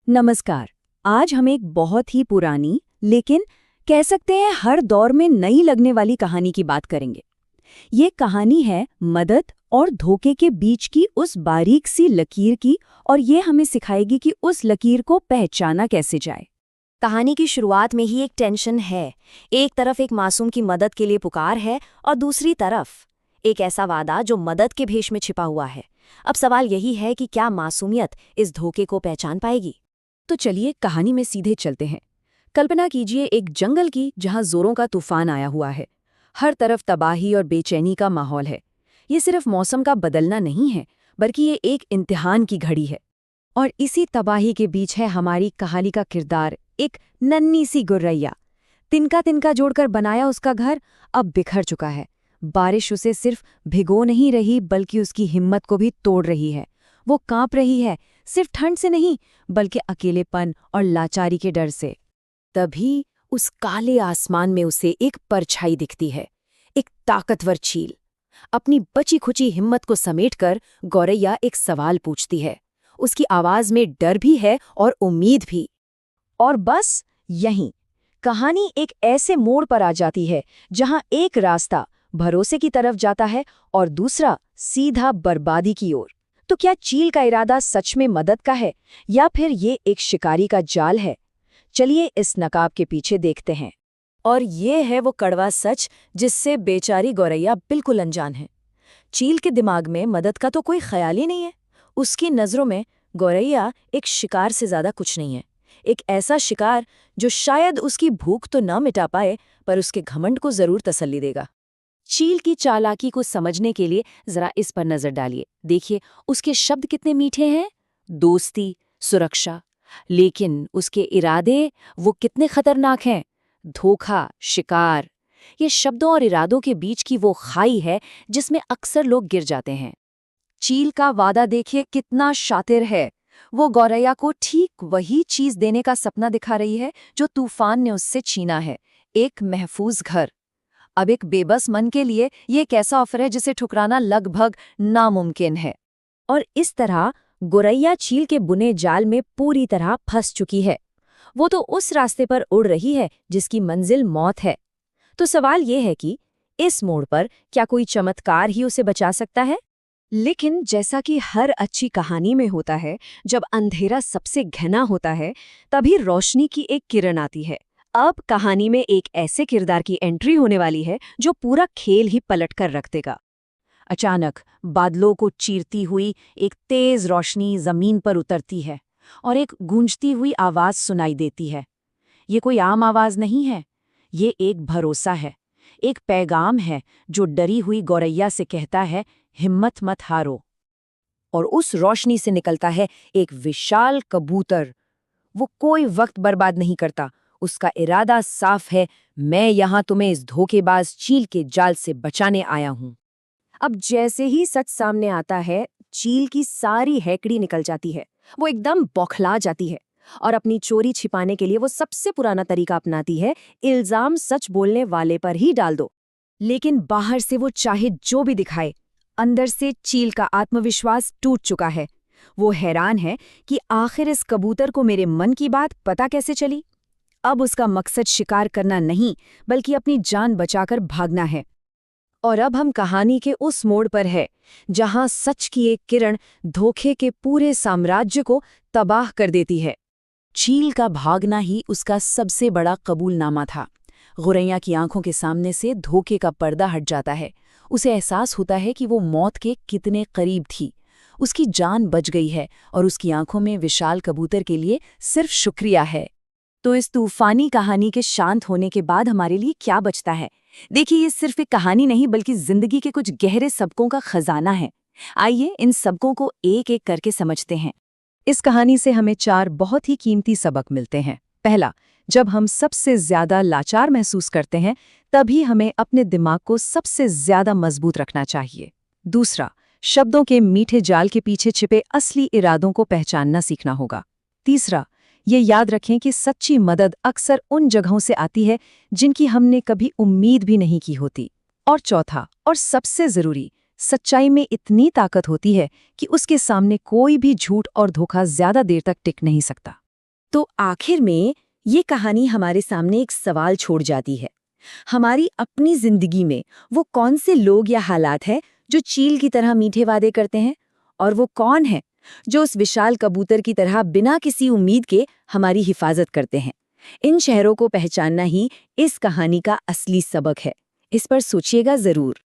नमस्कार। आज हम एक बहुत ही पुरानी लेकिन कह सकते हैं हर दौर में नई लगने वाली कहानी की बात करेंगे। ये कहानी है मदद और धोखे के बीच की उस बारीक सी लकीर की, और ये हमें सिखाएगी कि उस लकीर को पहचाना कैसे जाए। कहानी की शुरुआत में ही एक टेंशन है। एक तरफ एक मासूम की मदद के लिए पुकार है और दूसरी तरफ एक ऐसा वादा जो मदद के भेष में छिपा हुआ है। अब सवाल यही है कि क्या मासूमियत इस धोखे को पहचान पाएगी। तो चलिए कहानी में सीधे चलते हैं। कल्पना कीजिए एक जंगल की जहां जोरों का तूफान आया हुआ है। हर तरफ तबाही और बेचैनी का माहौल है। ये सिर्फ मौसम का बदलना नहीं है, बल्कि ये एक इम्तिहान की घड़ी है। और इसी तबाही के बीच है हमारी कहानी का किरदार, एक नन्ही सी गुर्रैया। तिनका तिनका जोड़कर बनाया उसका घर अब बिखर चुका है। बारिश उसे सिर्फ भिगो नहीं रही, बल्कि उसकी हिम्मत को भी तोड़ रही है। वो कांप रही है, सिर्फ ठंड से नहीं, बल्कि अकेलेपन और लाचारी के डर से। तभी उस काले आसमान में उसे एक परछाई दिखती है, एक ताकतवर चील। अपनी बची खुची हिम्मत को समेटकर गौरैया एक सवाल पूछती है। उसकी आवाज में डर भी है और उम्मीद भी। और बस यहीं कहानी एक ऐसे मोड़ पर आ जाती है जहां एक रास्ता भरोसे की तरफ जाता है और दूसरा सीधा बर्बादी की ओर। तो क्या चील का इरादा सच में मदद का है, या फिर ये एक शिकारी का जाल है? चलिए इस नकाब के पीछे देखते हैं। और ये है वो कड़वा सच जिससे बेचारी गौरैया बिल्कुल अनजान है। चील के दिमाग में मदद का तो कोई ख्याल ही नहीं है। उसकी नज़रों में गौरैया एक शिकार से ज़्यादा कुछ नहीं है। एक ऐसा शिकार जो शायद उसकी भूख तो न मिटा पाए, पर उसके घमंड को ज़रूर तसल्ली देगा। चील की चालाकी को समझने के लिए जरा इस पर नजर डालिए। देखिए उसके शब्द कितने मीठे हैं, दोस्ती, सुरक्षा। लेकिन उसके इरादे वो कितने खतरनाक हैं, धोखा, शिकार। ये शब्दों और इरादों के बीच की वो खाई है जिसमें अक्सर लोग गिर जाते हैं। चील का वादा देखिए कितना शातिर है। वो गौरैया को ठीक वही चीज देने का सपना दिखा रही है जो तूफान ने उससे छीना है, एक महफूज घर। अब एक बेबस मन के लिए ये एक ऐसा ऑफर है जिसे ठुकराना लगभग नामुमकिन है। और इस तरह गौरैया चील के बुने जाल में पूरी तरह फंस चुकी है। वो तो उस रास्ते पर उड़ रही है जिसकी मंजिल मौत है। तो सवाल ये है कि इस मोड़ पर क्या कोई चमत्कार ही उसे बचा सकता है? लेकिन जैसा कि हर अच्छी कहानी में होता है, जब अंधेरा सबसे घना होता है तभी रोशनी की एक किरण आती है। अब कहानी में एक ऐसे किरदार की एंट्री होने वाली है जो पूरा खेल ही पलट कर रख देगा। अचानक बादलों को चीरती हुई एक तेज रोशनी जमीन पर उतरती है और एक गूंजती हुई आवाज सुनाई देती है। ये कोई आम आवाज नहीं है, ये एक भरोसा है, एक पैगाम है जो डरी हुई गौरैया से कहता है, हिम्मत मत हारो। और उस रोशनी से निकलता है एक विशाल कबूतर। वो कोई वक्त बर्बाद नहीं करता। उसका इरादा साफ है, मैं यहां तुम्हें इस धोखेबाज चील के जाल से बचाने आया हूं। अब जैसे ही सच सामने आता है, चील की सारी हैकड़ी निकल जाती है। वो एकदम बौखला जाती है और अपनी चोरी छिपाने के लिए वो सबसे पुराना तरीका अपनाती है, इल्जाम सच बोलने वाले पर ही डाल दो। लेकिन बाहर से वो चाहे जो भी दिखाए, अंदर से चील का आत्मविश्वास टूट चुका है। वो हैरान है कि आखिर इस कबूतर को मेरे मन की बात पता कैसे चली। अब उसका मकसद शिकार करना नहीं, बल्कि अपनी जान बचाकर भागना है। और अब हम कहानी के उस मोड़ पर है जहां सच की एक किरण धोखे के पूरे साम्राज्य को तबाह कर देती है। चील का भागना ही उसका सबसे बड़ा कबूलनामा था। गौरैया की आंखों के सामने से धोखे का पर्दा हट जाता है। उसे एहसास होता है कि वो मौत के कितने करीब थी। उसकी जान बच गई है और उसकी आंखों में विशाल कबूतर के लिए सिर्फ शुक्रिया है। तो इस तूफानी कहानी के शांत होने के बाद हमारे लिए क्या बचता है? देखिए, ये सिर्फ एक कहानी नहीं, बल्कि जिंदगी के कुछ गहरे सबकों का खजाना है। आइए इन सबकों को एक एक करके समझते हैं। इस कहानी से हमें 4 बहुत ही कीमती सबक मिलते हैं। पहला, जब हम सबसे ज्यादा लाचार महसूस करते हैं, तभी हमें अपने दिमाग को सबसे ज्यादा मजबूत रखना चाहिए। दूसरा, शब्दों के मीठे जाल के पीछे छिपे असली इरादों को पहचानना सीखना होगा। तीसरा, ये याद रखें कि सच्ची मदद अक्सर उन जगहों से आती है जिनकी हमने कभी उम्मीद भी नहीं की होती। और चौथा और सबसे जरूरी, सच्चाई में इतनी ताकत होती है कि उसके सामने कोई भी झूठ और धोखा ज्यादा देर तक टिक नहीं सकता। तो आखिर में ये कहानी हमारे सामने एक सवाल छोड़ जाती है। हमारी अपनी जिंदगी में वो कौन से लोग या हालात हैं जो चील की तरह मीठे वादे करते हैं, और वो कौन है जो उस विशाल कबूतर की तरह बिना किसी उम्मीद के हमारी हिफाजत करते हैं। इन शहरों को पहचानना ही इस कहानी का असली सबक है। इस पर सोचिएगा जरूर।